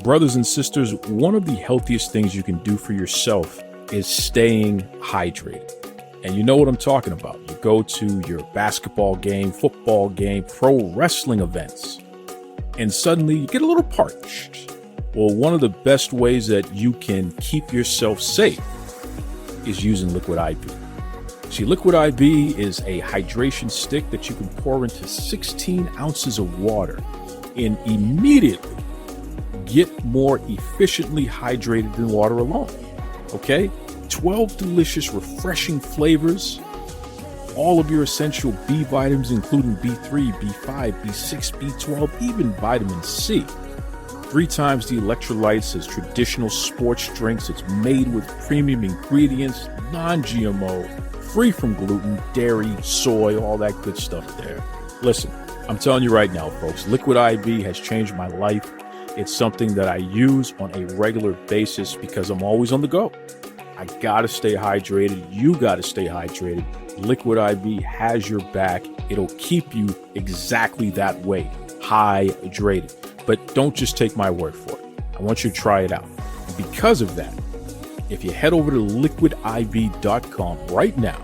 Brothers and sisters, one of the healthiest things you can do for yourself is staying hydrated. And you know what I'm talking about. You go to your basketball game, football game, pro wrestling events, and suddenly you get a little parched. Well, one of the best ways that you can keep yourself safe is using Liquid IV. See, Liquid IV is a hydration stick that you can pour into 16 ounces of water and immediately get more efficiently hydrated than water alone. Okay? 12 delicious, refreshing flavors, all of your essential B vitamins, including B3, B5, B6, B12, even vitamin C. 3 times the electrolytes as traditional sports drinks. It's made with premium ingredients, non-GMO, free from gluten, dairy, soy, all that good stuff there. Listen, I'm telling you right now, folks, Liquid IV has changed my life. It's something that I use on a regular basis because I'm always on the go. I gotta stay hydrated. You gotta stay hydrated. Liquid IV has your back. It'll keep you exactly that way, hydrated. But don't just take my word for it. I want you to try it out. And because of that, if you head over to liquidiv.com right now,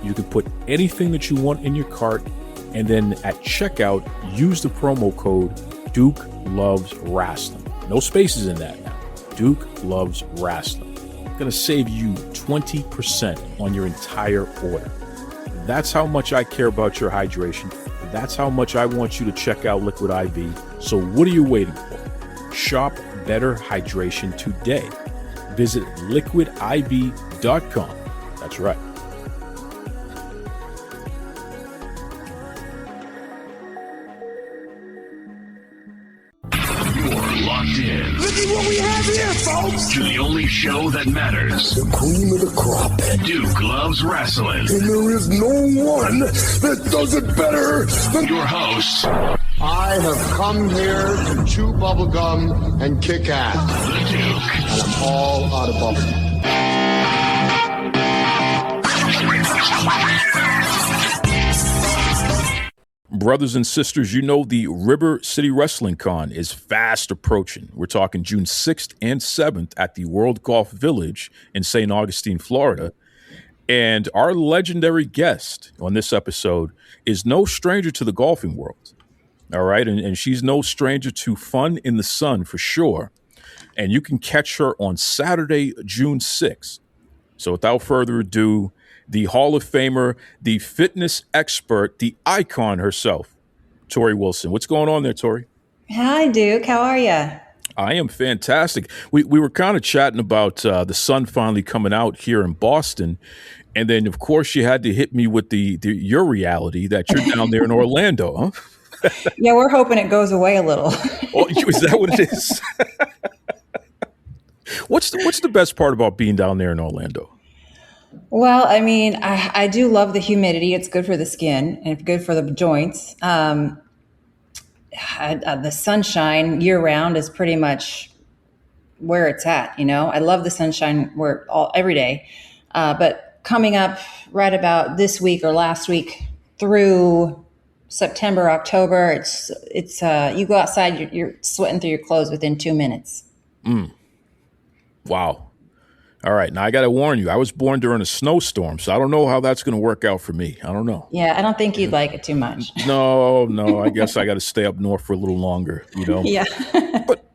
you can put anything that you want in your cart, and then at checkout, use the promo code Duke Loves Rasslin. No spaces in that now. Duke Loves Rasslin. Going to save you 20% on your entire order. That's how much I care about your hydration. That's how much I want you to check out Liquid IV. So what are you waiting for? Shop better hydration today. Visit liquidiv.com. That's right. Locked in. Look at what we have here, folks. To the only show that matters. The cream of the crop. Duke Loves Rasslin. And there is no one that does it better than your host. I have come here to chew bubblegum and kick ass. The Duke. And I'm all out of bubblegum. Brothers and sisters, you know the River City Wrestling Con is fast approaching. We're talking June 6th and 7th at the World Golf Village in St. Augustine, Florida. And our legendary guest on this episode is no stranger to the golfing world. All right. And she's no stranger to fun in the sun for sure. And you can catch her on Saturday, June 6th. So without further ado, the Hall of Famer, the fitness expert, the icon herself, Torrie Wilson. What's going on there, Torrie? Hi, Duke. How are you? I am fantastic. We were kind of chatting about the sun finally coming out here in Boston. And then, of course, you had to hit me with your reality that you're down there in Orlando, huh? Yeah, we're hoping it goes away a little. Oh, is that what it is? What's the best part about being down there in Orlando? Well, I mean, I do love the humidity. It's good for the skin and it's good for the joints. The sunshine year round is pretty much where it's at. You know, I love the sunshine every day. But coming up right about this week or last week through September, October, it's you go outside, you're sweating through your clothes within 2 minutes. Wow. All right. Now, I got to warn you, I was born during a snowstorm, so I don't know how that's going to work out for me. I don't know. Yeah, I don't think you'd like it too much. No. I guess I got to stay up north for a little longer, you know? Yeah.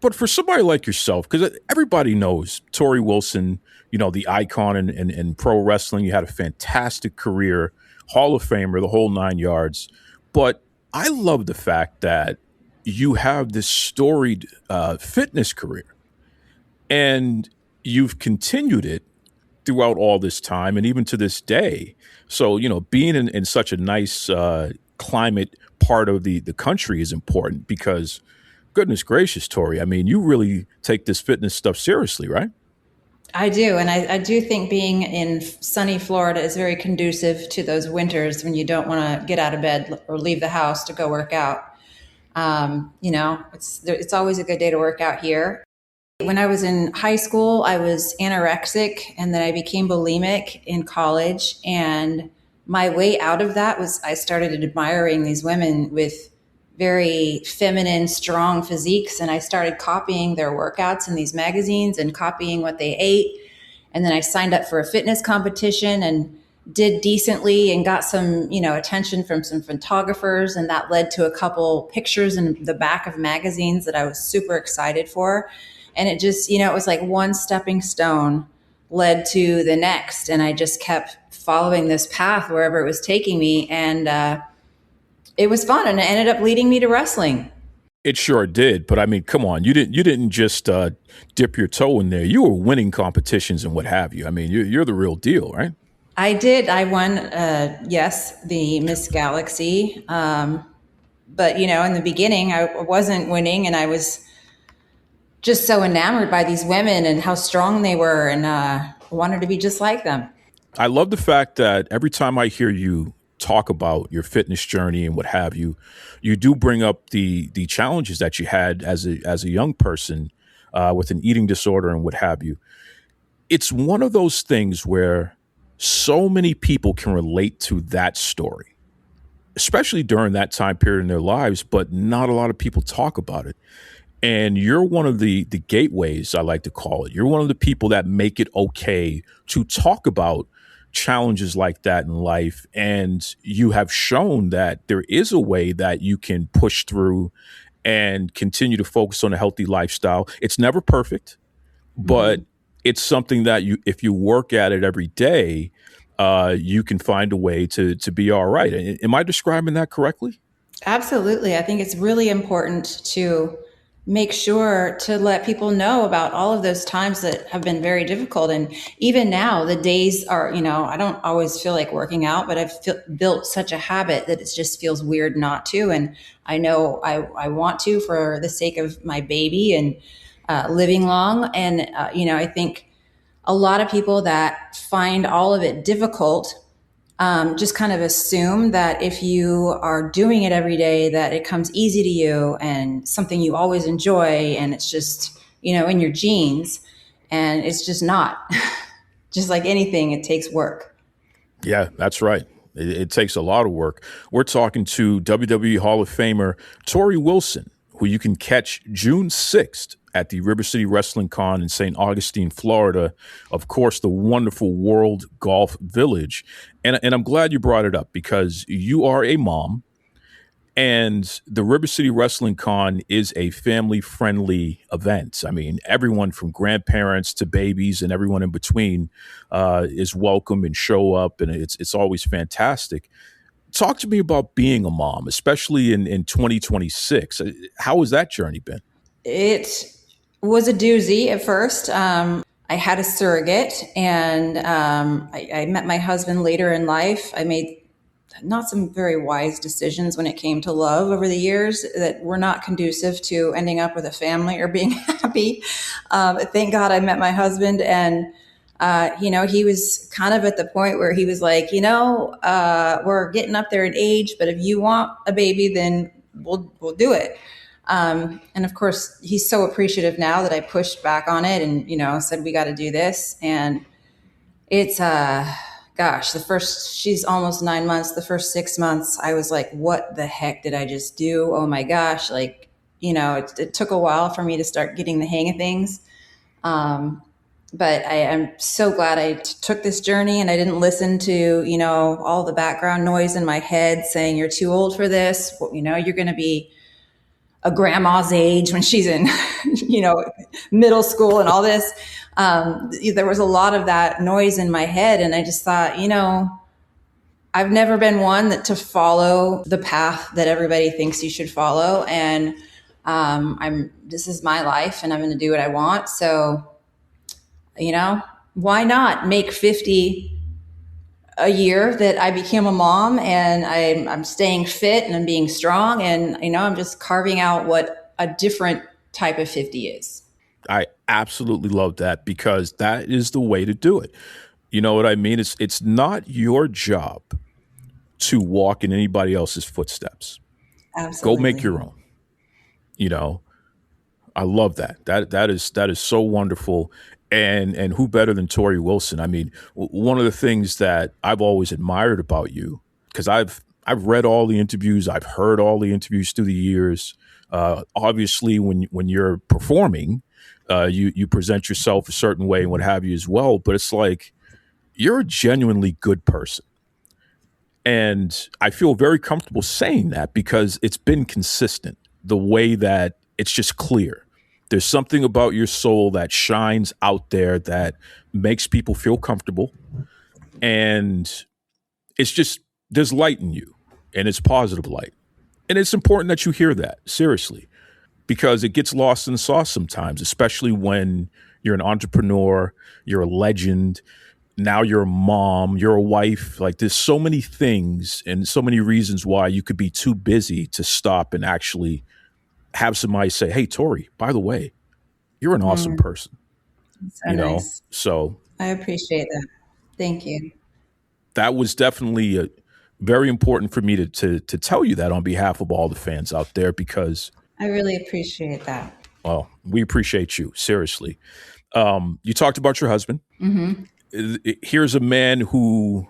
But for somebody like yourself, because everybody knows Torrie Wilson, you know, the icon in pro wrestling, you had a fantastic career, Hall of Famer, the whole 9 yards. But I love the fact that you have this storied fitness career. And you've continued it throughout all this time and even to this day. So, you know, being in such a nice climate part of the country is important because, goodness gracious, Torrie, I mean, you really take this fitness stuff seriously, right? I do. And I do think being in sunny Florida is very conducive to those winters when you don't want to get out of bed or leave the house to go work out. You know, it's always a good day to work out here. When I was in high school, I was anorexic and then I became bulimic in college. And my way out of that was I started admiring these women with very feminine, strong physiques. And I started copying their workouts in these magazines and copying what they ate. And then I signed up for a fitness competition and did decently and got some, attention from some photographers. And that led to a couple pictures in the back of magazines that I was super excited for. And it just, it was like one stepping stone led to the next. And I just kept following this path wherever it was taking me. And it was fun. And it ended up leading me to wrestling. It sure did. But I mean, come on, you didn't just dip your toe in there. You were winning competitions and what have you. I mean, you're the real deal, right? I did. I won, yes, the Miss Galaxy. But, in the beginning, I wasn't winning, and I was just so enamored by these women and how strong they were, and wanted to be just like them. I love the fact that every time I hear you talk about your fitness journey and what have you, you do bring up the challenges that you had as a young person with an eating disorder and what have you. It's one of those things where so many people can relate to that story, especially during that time period in their lives, but not a lot of people talk about it. And you're one of the gateways, I like to call it. You're one of the people that make it okay to talk about challenges like that in life. And you have shown that there is a way that you can push through and continue to focus on a healthy lifestyle. It's never perfect, but it's something that if you work at it every day, you can find a way to be all right. Am I describing that correctly? Absolutely. I think it's really important to make sure to let people know about all of those times that have been very difficult. And even now, the days are, I don't always feel like working out, but I've built such a habit that it just feels weird not to. And I know I want to for the sake of my baby and living long. And, I think a lot of people that find all of it difficult just kind of assume that if you are doing it every day, that it comes easy to you and something you always enjoy. And it's just, in your genes. And it's just not. Just like anything, it takes work. Yeah, that's right. It takes a lot of work. We're talking to WWE Hall of Famer Torrie Wilson, who you can catch June 6th at the River City Wrestling Con in St. Augustine, Florida. Of course, the wonderful World Golf Village. And I'm glad you brought it up because you are a mom, and the River City Wrestling Con is a family-friendly event. I mean, everyone from grandparents to babies and everyone in between is welcome and show up, and it's always fantastic. Talk to me about being a mom, especially in 2026. How has that journey been? It was a doozy at first. I had a surrogate, and I met my husband later in life. I made not some very wise decisions when it came to love over the years that were not conducive to ending up with a family or being happy. Thank God I met my husband, and he was kind of at the point where he was like, we're getting up there in age, but if you want a baby, then we'll do it. And of course, he's so appreciative now that I pushed back on it and, said, we got to do this. And it's, she's almost 9 months. The first 6 months, I was like, what the heck did I just do? Oh my gosh. It took a while for me to start getting the hang of things. But I am so glad I took this journey and I didn't listen to, all the background noise in my head saying, you're too old for this. You're going to be a grandma's age when she's in, middle school and all this. There was a lot of that noise in my head. And I just thought, I've never been one to follow the path that everybody thinks you should follow. And this is my life and I'm going to do what I want. So, why not make 50 a year that I became a mom, and I'm staying fit and I'm being strong, and I'm just carving out what a different type of 50 is. I absolutely love that because that is the way to do it. You know what I mean? It's not your job to walk in anybody else's footsteps. Absolutely. Go make your own. I love that. That is so wonderful. And who better than Torrie Wilson? I mean, one of the things that I've always admired about you, because I've I've read all the interviews. I've heard all the interviews through the years. Obviously, when you're performing, you present yourself a certain way and what have you as well. But it's like you're a genuinely good person. And I feel very comfortable saying that because it's been consistent, the way that it's just clear. There's something about your soul that shines out there that makes people feel comfortable. And it's just, there's light in you, and it's positive light. And it's important that you hear that, seriously, because it gets lost in the sauce sometimes, especially when you're an entrepreneur, you're a legend, now you're a mom, you're a wife. Like, there's so many things and so many reasons why you could be too busy to stop and actually have somebody say, hey, Torrie, by the way, you're an awesome person. So nice. So I appreciate that. Thank you. That was definitely very important for me to tell you that on behalf of all the fans out there, because I really appreciate that. Well, we appreciate you, seriously. You talked about your husband. Mm-hmm. Here's a man who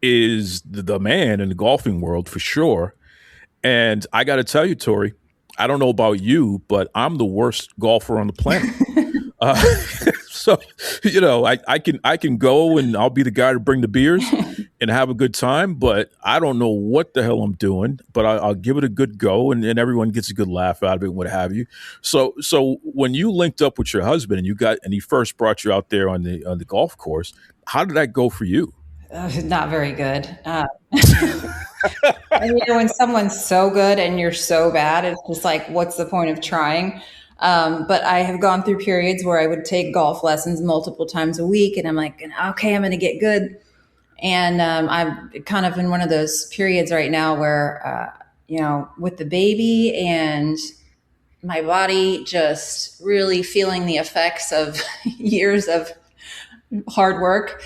is the man in the golfing world for sure. And I got to tell you, Torrie, I don't know about you, but I'm the worst golfer on the planet. So, I can go and I'll be the guy to bring the beers and have a good time, but I don't know what the hell I'm doing, but I'll give it a good go, and everyone gets a good laugh out of it and what have you. So when you linked up with your husband and he first brought you out there on the golf course, how did that go for you? Not very good. And, when someone's so good and you're so bad, it's just like, what's the point of trying? But I have gone through periods where I would take golf lessons multiple times a week, and I'm like, okay, I'm going to get good. And I'm kind of in one of those periods right now where, with the baby and my body just really feeling the effects of years of hard work.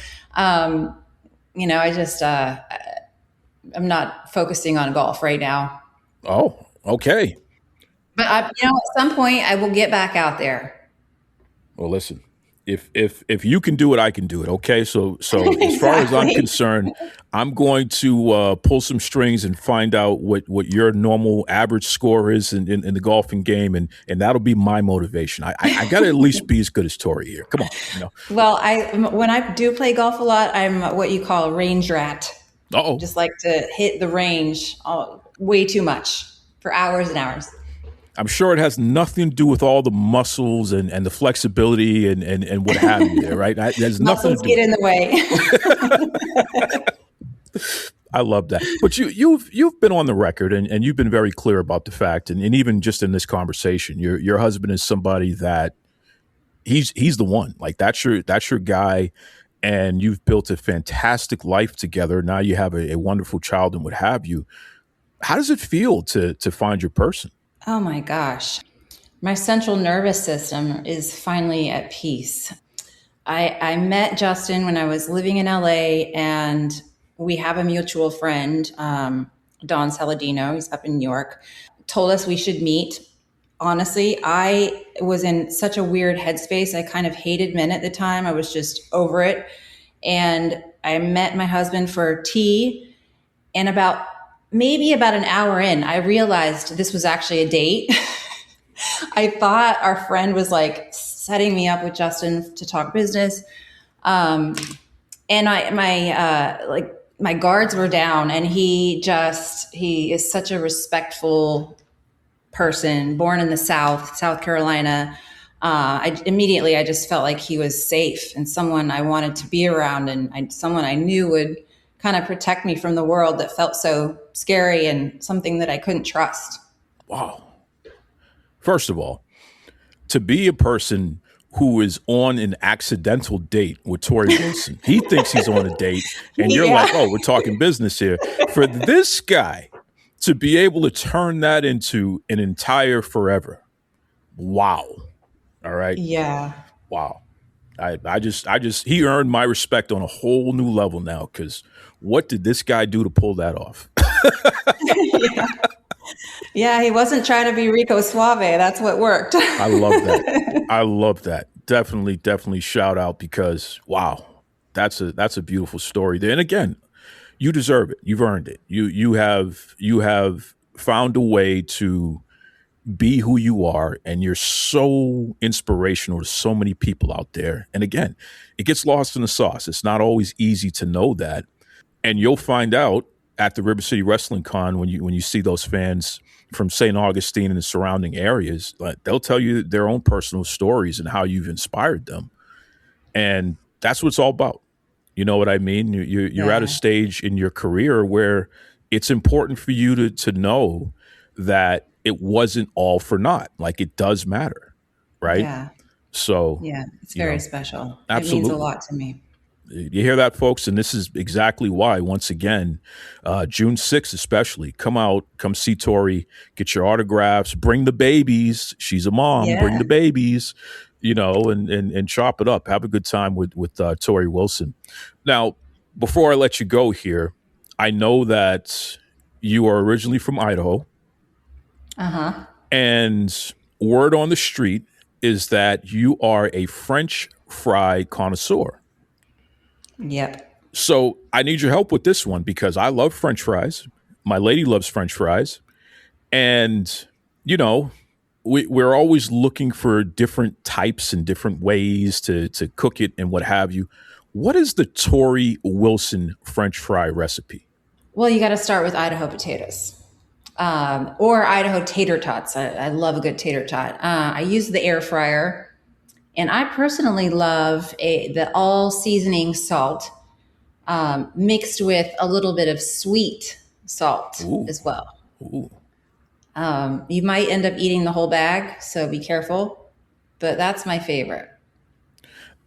I'm not focusing on golf right now. Oh, okay. But at some point I will get back out there. Well, listen, if you can do it, I can do it. Okay. So as far as I'm concerned, I'm going to pull some strings and find out what your normal average score is in the golfing game. And that'll be my motivation. I got to at least be as good as Torrie here. Come on. Well, when I do play golf a lot, I'm what you call a range rat. Uh-oh. Just like to hit the range way too much for hours and hours. I'm sure it has nothing to do with all the muscles and the flexibility and what have you there, right? There's nothing to do. Get in the way. I love that. But you've been on the record and you've been very clear about the fact, and even just in this conversation, your husband is somebody that he's the one. Like that's your guy, and you've built a fantastic life together. Now you have a wonderful child and what have you. How does it feel to find your person? Oh my gosh. My central nervous system is finally at peace. I met Justin when I was living in LA, and we have a mutual friend, Don Saladino, he's up in New York, told us we should meet. Honestly, I was in such a weird headspace. I kind of hated men at the time. I was just over it. And I met my husband for tea, and maybe about an hour in, I realized this was actually a date. I thought our friend was like setting me up with Justin to talk business. And my guards were down, and he is such a respectful person, born in the South Carolina. I just felt like he was safe and someone I wanted to be around, and someone I knew would kind of protect me from the world that felt so scary and something that I couldn't trust. Wow. First of all, to be a person who is on an accidental date with Torrie Wilson, he thinks he's on a date, and you're like, oh, we're talking business here. For this guy to be able to turn that into an entire forever. Wow. All right. Yeah. Wow. He earned my respect on a whole new level now, because what did this guy do to pull that off? Yeah, he wasn't trying to be Rico Suave. That's what worked. I love that. Definitely shout out, because wow, that's a beautiful story there. And again, you deserve it. You've earned it. You have found a way to be who you are, and you're so inspirational to so many people out there. And again, it gets lost in the sauce. It's not always easy to know that, and you'll find out at the River City Wrestling Con when you see those fans from St. Augustine and the surrounding areas. Like, they'll tell you their own personal stories and how you've inspired them, and that's what it's all about. You know what I mean? You're at a stage in your career where it's important for you to know that it wasn't all for naught. Like, it does matter, right? Yeah. So yeah, it's very special. Absolutely. It means a lot to me. You hear that, folks? And this is exactly why, once again, June 6th especially, come out, come see Torrie, get your autographs, bring the babies. She's a mom. Yeah. Bring the babies, and chop it up. Have a good time with Torrie Wilson. Now, before I let you go here, I know that you are originally from Idaho. Uh-huh. And word on the street is that you are a French fry connoisseur. Yep. So I need your help with this one because I love French fries. My lady loves French fries. And, we're always looking for different types and different ways to cook it and what have you. What is the Torrie Wilson French fry recipe? Well, you got to start with Idaho potatoes. Or Idaho tater tots. I love a good tater tot. I use the air fryer, and I personally love the all seasoning salt mixed with a little bit of sweet salt as well. Ooh. You might end up eating the whole bag, so be careful. But that's my favorite.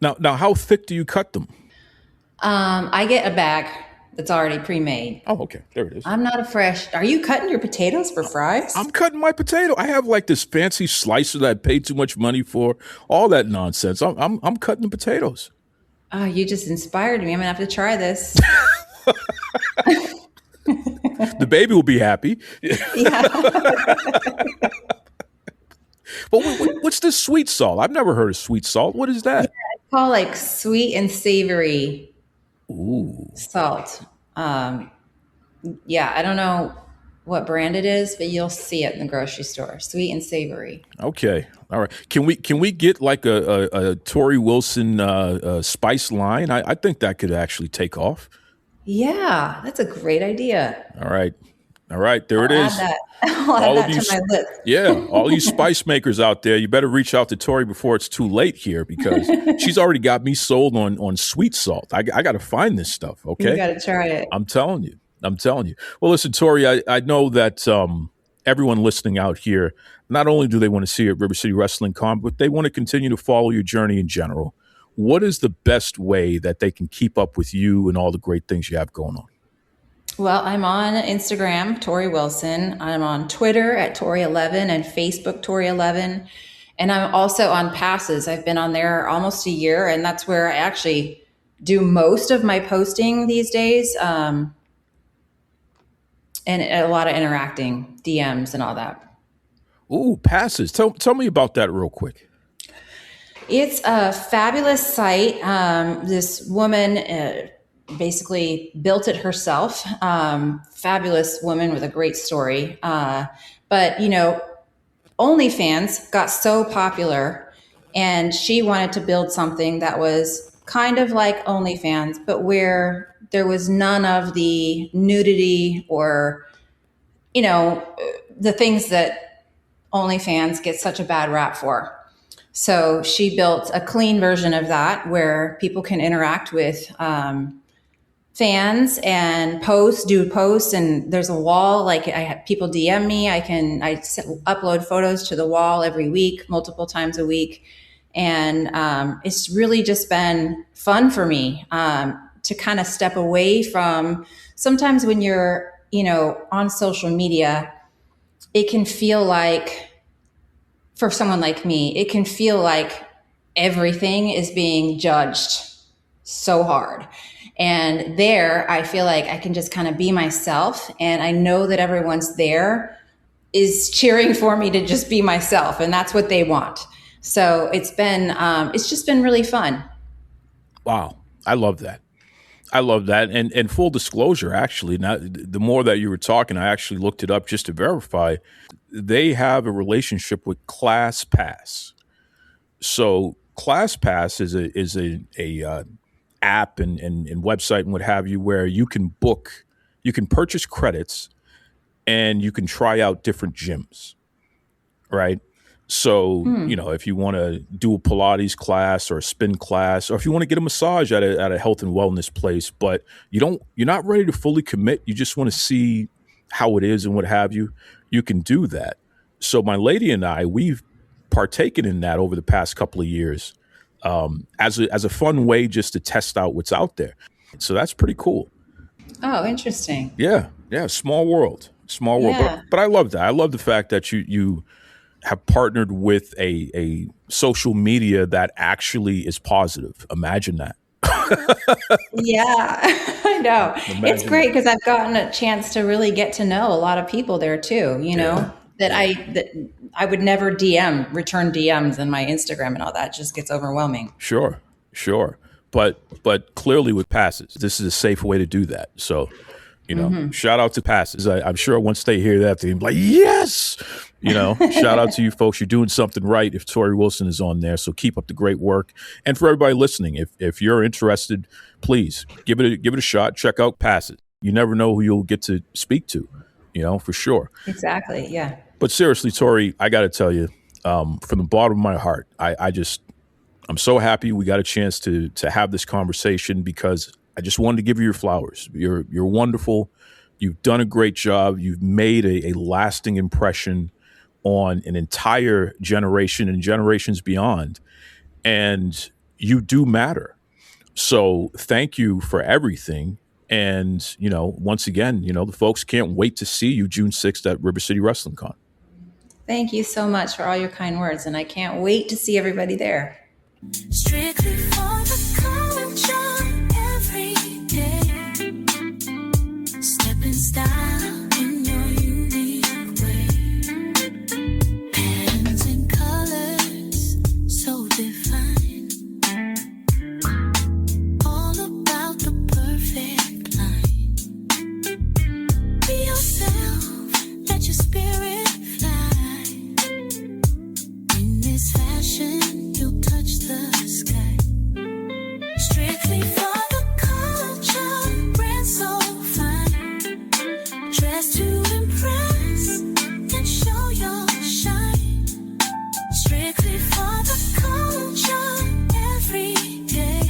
Now, how thick do you cut them? I get a bag that's already pre-made. Oh, okay. There it is. I'm not a fresh. Are you cutting your potatoes for fries? I'm cutting my potato. I have like this fancy slicer that I paid too much money for. All that nonsense. I'm cutting the potatoes. Oh, you just inspired me. I'm gonna have to try this. The baby will be happy. Yeah. But what's this sweet salt? I've never heard of sweet salt. What is that? Yeah, it's called like sweet and savory salt. Yeah, I don't know what brand it is, but you'll see it in the grocery store. Sweet and savory. Okay. All right. Can we get like a Torrie Wilson spice line? I think that could actually take off. Yeah, that's a great idea. All right. There it is. I'll add that to my list. Yeah, all you spice makers out there, you better reach out to Torrie before it's too late here because she's already got me sold on sweet salt. I got to find this stuff, okay? You got to try it. I'm telling you. Well, listen, Torrie, I know that everyone listening out here, not only do they want to see you at River City Wrestling Con, but they want to continue to follow your journey in general. What is the best way that they can keep up with you and all the great things you have going on? Well, I'm on Instagram, Torrie Wilson. I'm on Twitter at Torrie11 and Facebook Torrie11. And I'm also on Passes. I've been on there almost a year, and that's where I actually do most of my posting these days. And a lot of interacting, DMs and all that. Ooh, Passes. Tell me about that real quick. It's a fabulous site. This woman basically built it herself. Fabulous woman with a great story. But, OnlyFans got so popular, and she wanted to build something that was kind of like OnlyFans, but where there was none of the nudity or, the things that OnlyFans gets such a bad rap for. So she built a clean version of that where people can interact with fans and do posts, and there's a wall. Like I have people DM me, I upload photos to the wall every week, multiple times a week, and it's really just been fun for me to kind of step away from. Sometimes when you're on social media, it can feel like, for someone like me, it can feel like everything is being judged so hard. And there, I feel like I can just kind of be myself. And I know that everyone's there is cheering for me to just be myself. And that's what they want. So it's just been really fun. Wow. I love that. I love that. And full disclosure, actually, now the more that you were talking, I actually looked it up just to verify. They have a relationship with ClassPass. So ClassPass is a app and website and what have you, where you can purchase credits and you can try out different gyms, right? So, if you want to do a Pilates class or a spin class, or if you want to get a massage at a health and wellness place, but you're not ready to fully commit, you just want to see how it is and what have you, you can do that. So my lady and I, we've partaken in that over the past couple of years, as a fun way just to test out what's out there. So that's pretty cool. Oh, interesting. Yeah. Small world. Yeah. But I love that. I love the fact that you have partnered with a social media that actually is positive. Imagine that. Yeah, I know. It's Imagine great because I've gotten a chance to really get to know a lot of people there too, that I would never return DMs in my Instagram and all that. It just gets overwhelming. Sure. But clearly with passes, this is a safe way to do that. So, shout out to passes. I'm sure once they hear that, they'll be like, yes, shout out to you folks. You're doing something right if Torrie Wilson is on there. So keep up the great work. And for everybody listening, if you're interested, please give it a shot. Check out passes. You never know who you'll get to speak to, for sure. Exactly. Yeah. But seriously, Torrie, I got to tell you, from the bottom of my heart, I'm so happy we got a chance to have this conversation, because I just wanted to give you your flowers. You're wonderful. You've done a great job. You've made a lasting impression on an entire generation and generations beyond. And you do matter. So thank you for everything. And, once again, the folks can't wait to see you June 6th at River City Wrestling Con. Thank you so much for all your kind words. And I can't wait to see everybody there. Strictly for the culture every day. Stepping style in your unique way. Patterns and colors so defined. All about the perfect line. Be yourself, let your spirit fly. In this fashion, you'll touch the sky. Strictly for the culture, brand so fine. Dress to impress and show your shine. Strictly for the culture, every day.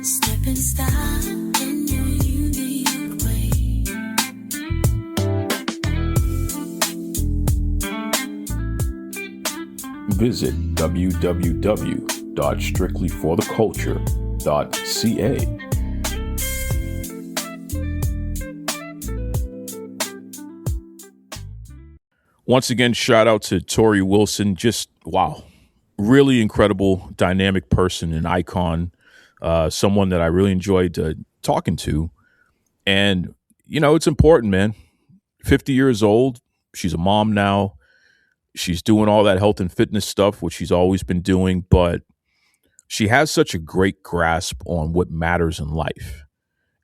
Step in style in your unique way. Visit www.strictlyfortheculture.ca. Once again, shout out to Torrie Wilson. Just, wow. Really incredible, dynamic person, an icon, someone that I really enjoyed talking to. And, it's important, man. 50 years old. She's a mom now. She's doing all that health and fitness stuff, which she's always been doing, but she has such a great grasp on what matters in life.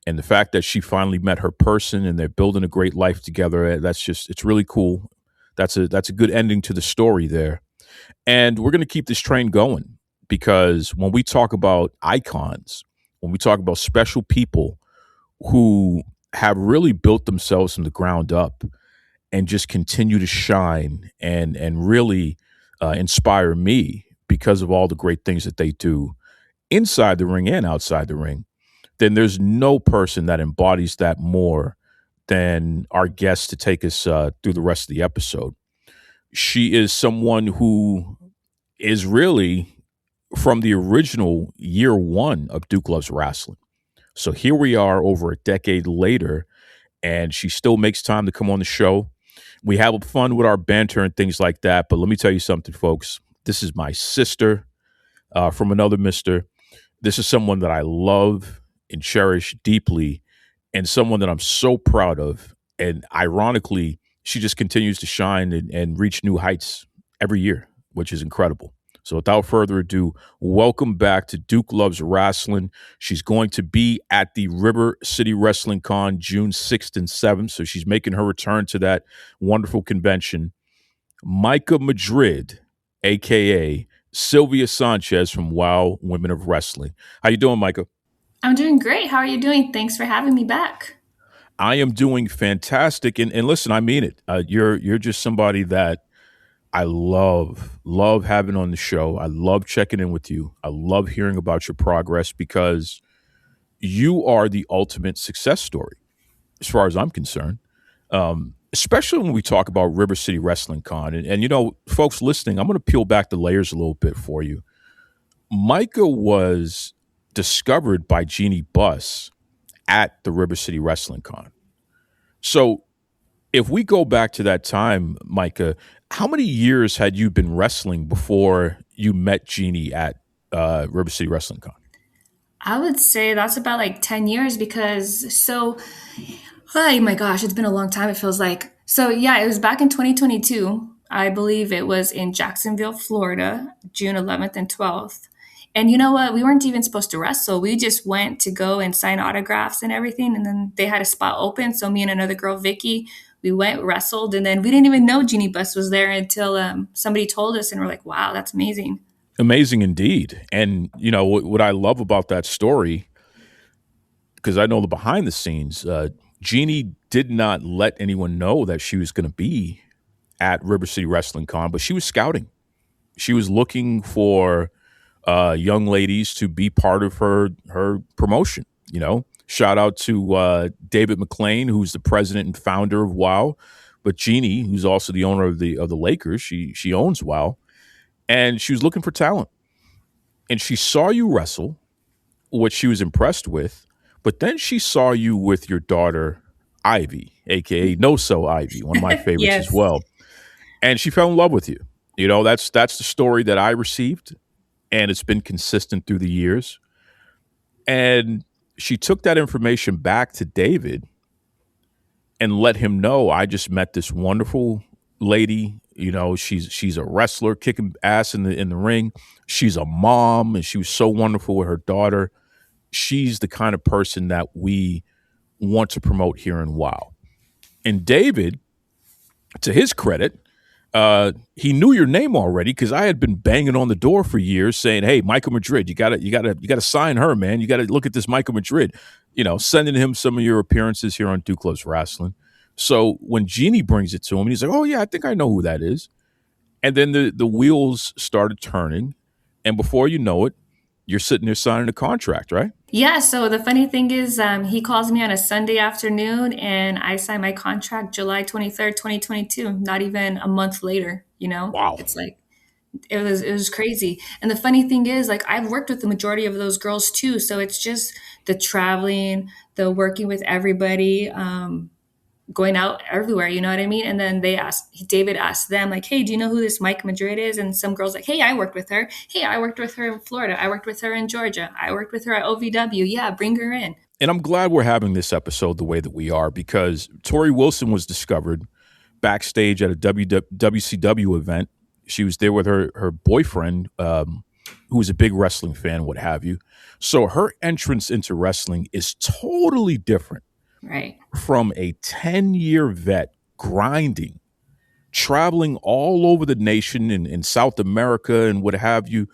And the fact that she finally met her person and they're building a great life together, it's really cool. That's a good ending to the story there. And we're going to keep this train going, because when we talk about icons, when we talk about special people who have really built themselves from the ground up and just continue to shine and really inspire me because of all the great things that they do inside the ring and outside the ring, then there's no person that embodies that more than our guest to take us through the rest of the episode. She is someone who is really from the original year one of Duke Loves Rasslin. So here we are over a decade later, and she still makes time to come on the show. We have fun with our banter and things like that. But let me tell you something, folks. This is my sister from another mister. This is someone that I love and cherish deeply, and someone that I'm so proud of. And ironically, she just continues to shine and reach new heights every year, which is incredible. So without further ado, welcome back to Duke Loves Rasslin. She's going to be at the River City Wrestling Con June 6th and 7th. So she's making her return to that wonderful convention. Myka Madrid, a.k.a. Sylvia Sanchez from WOW Women of Wrestling. How you doing, Myka? I'm doing great. How are you doing? Thanks for having me back. I am doing fantastic. And listen, I mean it. You're just somebody that I love having on the show. I love checking in with you. I love hearing about your progress because you are the ultimate success story, as far as I'm concerned. Especially when we talk about River City Wrestling Con. And you know, folks listening, I'm going to peel back the layers a little bit for you. Myka was discovered by Jeannie Buss at the River City Wrestling Con. So if we go back to that time, Myka, how many years had you been wrestling before you met Jeannie at River City Wrestling Con? I would say that's about like 10 years oh my gosh, it's been a long time, it feels like. So yeah, it was back in 2022. I believe it was in Jacksonville, Florida, June 11th and 12th. And you know what? We weren't even supposed to wrestle. We just went to go and sign autographs and everything. And then they had a spot open. So me and another girl, Vicky, we went, wrestled. And then we didn't even know Jeannie Buss was there until somebody told us. And we're like, wow, that's amazing. Amazing indeed. And, you know, what I love about that story, because I know the behind the scenes, Jeannie did not let anyone know that she was going to be at River City Wrestling Con, but she was scouting. She was looking for young ladies to be part of her promotion. You know, shout out to David McClain, who's the president and founder of WOW, but Jeannie, who's also the owner of the Lakers, she owns WOW, and she was looking for talent. And she saw you wrestle, what she was impressed with, but then she saw you with your daughter, Ivy, aka No So Ivy, one of my favorites Yes. as well. And she fell in love with you. You know, that's the story that I received, and it's been consistent through the years. And she took that information back to David and let him know, I just met this wonderful lady. You know, she's a wrestler, kicking ass in the ring. She's a mom, and she was so wonderful with her daughter. She's the kind of person that we want to promote here in WOW. And David, to his credit, he knew your name already because I had been banging on the door for years saying, "Hey, Myka Madrid, you gotta sign her, man. You gotta look at this Myka Madrid." You know, sending him some of your appearances here on Duke Loves Rasslin. So when Jeannie brings it to him, he's like, "Oh yeah, I think I know who that is." And then the wheels started turning, and before you know it, you're sitting there signing a contract, right? Yeah, so the funny thing is, he calls me on a Sunday afternoon and I signed my contract July 23rd, 2022, not even a month later, you know? Wow. It's like, it was crazy. And the funny thing is, like, I've worked with the majority of those girls too. So it's just the traveling, the working with everybody, going out everywhere, you know what I mean? And then David asked them, like, hey, do you know who this Myka Madrid is? And some girls like, hey, I worked with her. Hey, I worked with her in Florida. I worked with her in Georgia. I worked with her at OVW. Yeah, bring her in. And I'm glad we're having this episode the way that we are because Torrie Wilson was discovered backstage at a WCW event. She was there with her boyfriend, who was a big wrestling fan, what have you. So her entrance into wrestling is totally different. Right. From a 10-year vet grinding, traveling all over the nation in South America and what have you,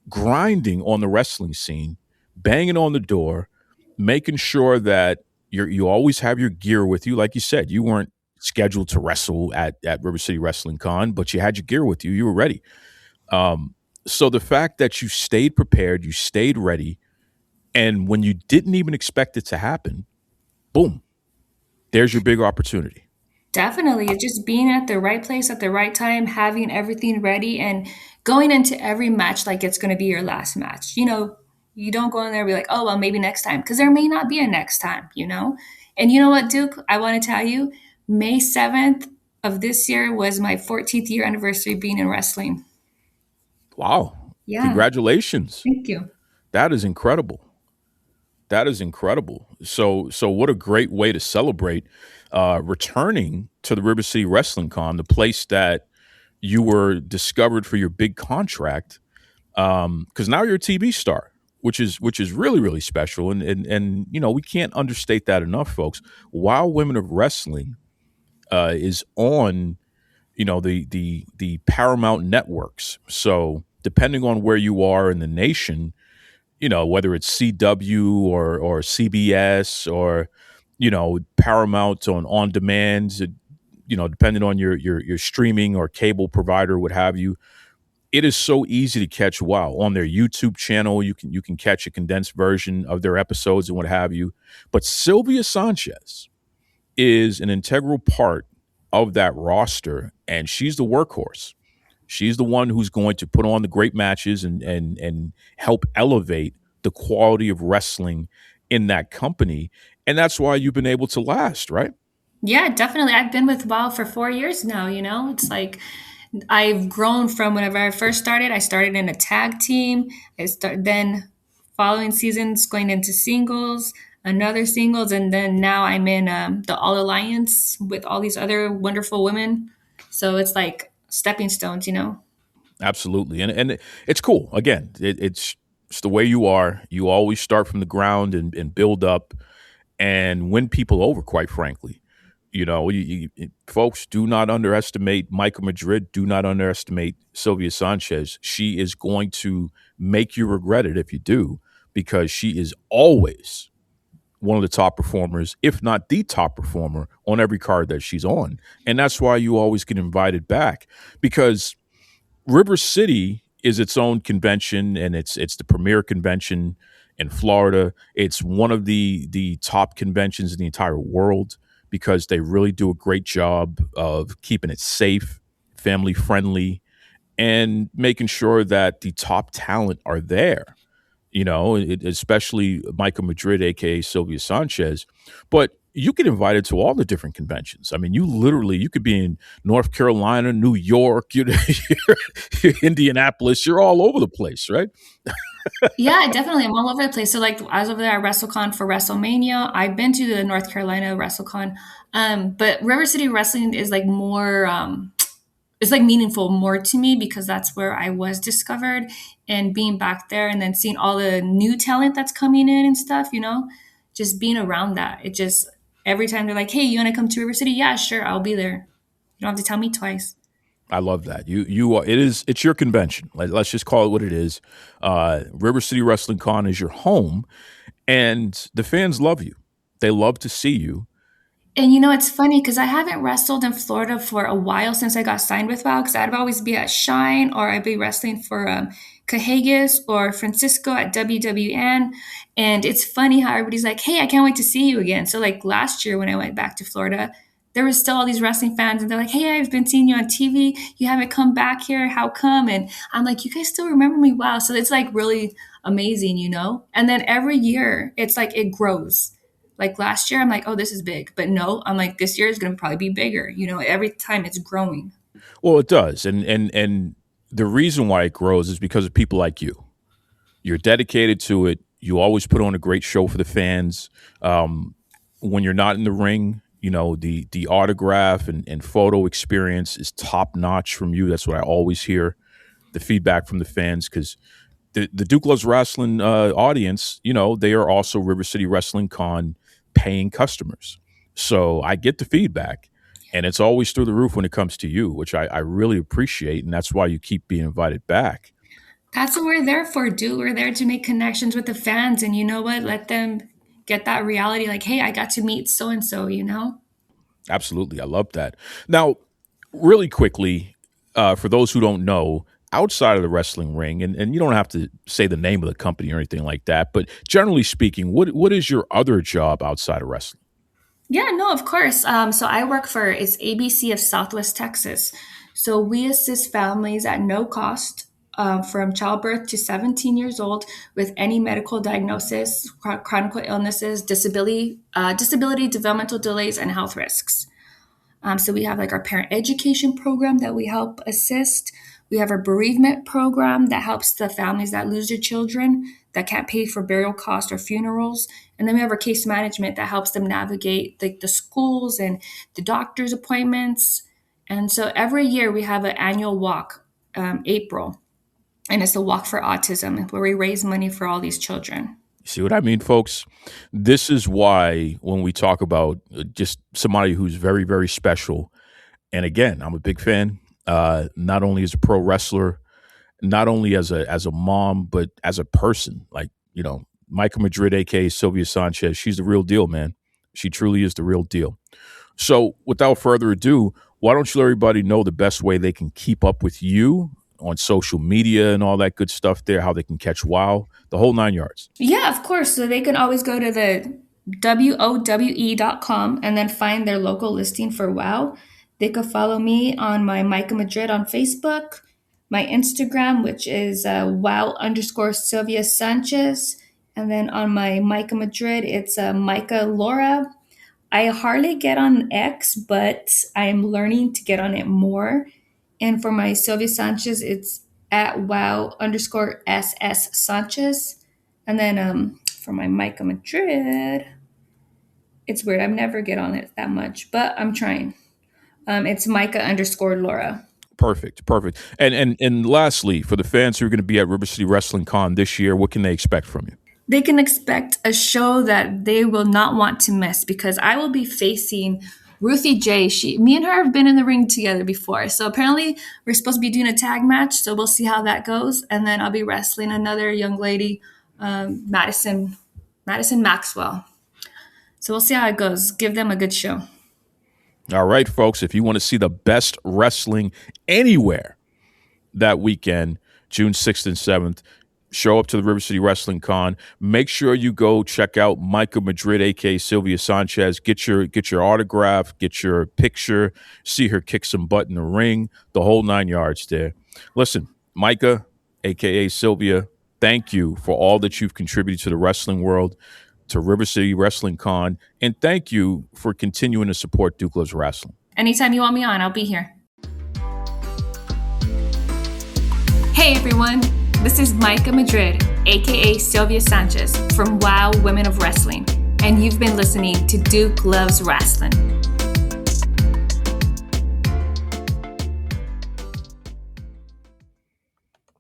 grinding on the wrestling scene, banging on the door, making sure that you always have your gear with you. Like you said, you weren't scheduled to wrestle at River City Wrestling Con, but you had your gear with you. You were ready. So the fact that you stayed prepared, you stayed ready, and when you didn't even expect it to happen, boom, there's your big opportunity. Definitely. It's just being at the right place at the right time, having everything ready and going into every match like it's going to be your last match. You know, you don't go in there and be like, oh, well, maybe next time, because there may not be a next time, you know? And you know what, Duke? I want to tell you, May 7th of this year was my 14th year anniversary being in wrestling. Wow. Yeah. Congratulations. Thank you. That is incredible. That is incredible. So what a great way to celebrate returning to the River City Wrestling Con, the place that you were discovered for your big contract, because now you're a TV star, which is really really special, and we can't understate that enough, folks. While Women of Wrestling is on the Paramount networks, so depending on where you are in the nation, whether it's CW or CBS or Paramount on demand, depending on your streaming or cable provider, what have you. It is so easy to catch WoW on their YouTube channel. You can catch a condensed version of their episodes and what have you. But Sylvia Sanchez is an integral part of that roster, and she's the workhorse. She's the one who's going to put on the great matches and help elevate the quality of wrestling in that company. And that's why you've been able to last, right? Yeah, definitely. I've been with WoW for 4 years now, It's like I've grown from whenever I first started. I started in a tag team. Then following seasons going into singles, another singles, and then now I'm in the All Alliance with all these other wonderful women. So it's like stepping stones. Absolutely. And it's cool. Again, it's the way you are. You always start from the ground and build up and win people over, quite frankly. Folks, do not underestimate Myka Madrid. Do not underestimate Sylvia Sanchez. She is going to make you regret it if you do, because she is always one of the top performers, if not the top performer, on every card that she's on. And that's why you always get invited back, because River City is its own convention, and it's the premier convention in Florida. It's one of the top conventions in the entire world, because they really do a great job of keeping it safe, family friendly, and making sure that the top talent are there. Especially Myka Madrid, aka Sylvia Sanchez. But you get invited to all the different conventions. I mean, you could be in North Carolina, New York, you're Indianapolis. You're all over the place, right? Yeah, definitely. I'm all over the place. So, like, I was over there at WrestleCon for WrestleMania. I've been to the North Carolina WrestleCon, but River City Wrestling is like more. It's like meaningful more to me because that's where I was discovered, and being back there and then seeing all the new talent that's coming in and stuff. Just being around that. It just every time they're like, "Hey, you want to come to River City?" Yeah, sure, I'll be there. You don't have to tell me twice. I love that. It's your convention. Let's just call it what it is. River City Wrestling Con is your home, and the fans love you. They love to see you. And it's funny because I haven't wrestled in Florida for a while since I got signed with WoW, because I'd always be at Shine, or I'd be wrestling for Cahagas or Francisco at WWN. And it's funny how everybody's like, hey, I can't wait to see you again. So like last year when I went back to Florida, there was still all these wrestling fans, and they're like, hey, I've been seeing you on TV. You haven't come back here. How come? And I'm like, you guys still remember me? Wow. So it's like really amazing. And then every year it's like it grows. Like last year, I'm like, oh, this is big. But no, I'm like, this year is going to probably be bigger. Every time it's growing. Well, it does, and the reason why it grows is because of people like you. You're dedicated to it. You always put on a great show for the fans. When you're not in the ring, the autograph and photo experience is top notch from you. That's what I always hear. The feedback from the fans, because the Duke Loves Wrestling audience, they are also River City Wrestling Con paying customers. So I get the feedback, and it's always through the roof when it comes to you, which I really appreciate. And that's why you keep being invited back. That's what we're there for, dude. We're there to make connections with the fans. And you know what? Let them get that reality like, hey, I got to meet so-and-so. Absolutely. I love that. Now, really quickly, for those who don't know, outside of the wrestling ring, and you don't have to say the name of the company or anything like that, but generally speaking, what is your other job outside of wrestling? Yeah, no, of course. So I work for it's ABC of Southwest Texas. So we assist families at no cost from childbirth to 17 years old with any medical diagnosis, chronic illnesses, disability, developmental delays, and health risks. So we have like our parent education program that we help assist. We have our bereavement program that helps the families that lose their children that can't pay for burial costs or funerals. And then we have our case management that helps them navigate the schools and the doctor's appointments. And so every year we have an annual walk, April, and it's a walk for autism where we raise money for all these children. See what I mean, folks? This is why when we talk about just somebody who's very, very special, and again, I'm a big fan, not only as a pro wrestler, not only as a mom, but as a person. Like, Myka Madrid, aka Sylvia Sanchez, she's the real deal, man. She truly is the real deal. So without further ado, why don't you let everybody know the best way they can keep up with you on social media and all that good stuff there, how they can catch WOW, the whole 9 yards. Yeah, of course. So they can always go to the WOWE.com and then find their local listing for WOW. They could follow me on my Myka Madrid on Facebook, my Instagram, which is wow_Sylvia Sanchez. And then on my Myka Madrid, it's Myka Laura. I hardly get on X, but I am learning to get on it more. And for my Sylvia Sanchez, it's at wow_SS Sanchez. And then for my Myka Madrid, it's weird. I never get on it that much, but I'm trying. It's Myka_Laura. Perfect. And lastly, for the fans who are going to be at River City Wrestling Con this year, what can they expect from you? They can expect a show that they will not want to miss because I will be facing Ruthie J. Me and her have been in the ring together before. So apparently we're supposed to be doing a tag match. So we'll see how that goes. And then I'll be wrestling another young lady, Madison Maxwell. So we'll see how it goes. Give them a good show. All right, folks. If you want to see the best wrestling anywhere that weekend, June 6th and 7th, show up to the River City Wrestling Con. Make sure you go check out Myka Madrid, aka Sylvia Sanchez. Get your autograph, get your picture, see her kick some butt in the ring, the whole 9 yards there. Listen, Myka, aka Sylvia, thank you for all that you've contributed to the wrestling world, to River City Wrestling Con, and thank you for continuing to support Duke Loves Wrestling. Anytime you want me on, I'll be here. Hey everyone, this is Myka Madrid, aka Sylvia Sanchez from WOW Women of Wrestling, and you've been listening to Duke Loves Wrestling.